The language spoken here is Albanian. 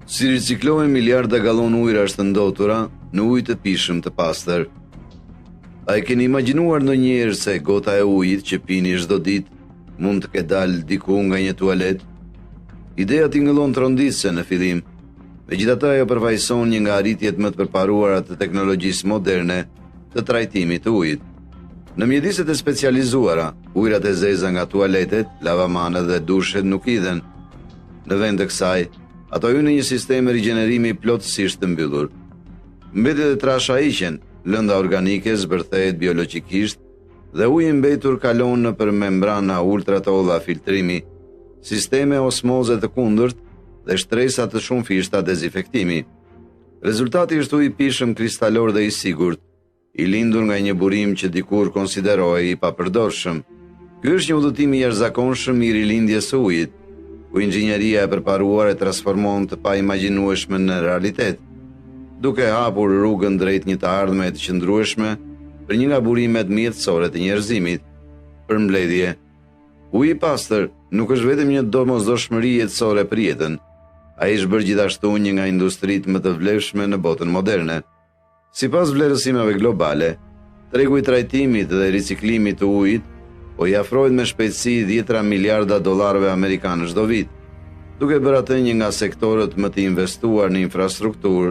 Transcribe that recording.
Si riciklohen miliarda gallon ujëra të ndotura në ujë të pishëm të pastër. A e keni imagjinuar ndonjëherë se gota e ujit që pini çdo ditë mund të ketë dalë diku nga një tualet? Ideja tingëllon tronditëse në fillim. Megjithatë ajo përfaqëson një nga arritjet më të përparuara të teknologjisë moderne të trajtimit të ujit. Në mjediset e specializuara, ujërat e zeza nga tualetet, lavamanët dhe dushet nuk hidhen. Në vend të kësaj, ato hyn në një sistem rigjenerimi plotësisht të mbyllur. Mbetet e trasha hiqen, lënda organike zbërthehet biologjikisht dhe uji i mbetur kalon nëpër membrana ultratolla filtrimi, sisteme osmoze të kundërt dhe shtresa të shumëfishta dezinfektimi. Rezultati është ujë i pishëm kristalor dhe i sigurt, i lindur nga një burim që dikur konsiderohej i papërdorshëm. Ky është një udhëtim i jashtëzakonshëm i rilindjes së ujit, ku inxhinieria e përparuar e transformon të paimagjinueshme në realitet, duke hapur rrugën drejt një të ardhme të qëndrueshme për një nga burimet mjetësore të njerëzimit. Përmbledhje. Uji i pastër nuk është vetëm një domosdoshmëri jetësore për jetën, ai është bërë gjithashtu një nga industritë më të vlefshme në botën moderne. Sipas vlerësimeve globale, tregu i trajtimit dhe riciklimit të ujit po i afrohet me shpejtësi 10 miliarda dollarëve amerikanë çdo vit, duke bërë atë një nga sektorët më të investuar në infrastrukturë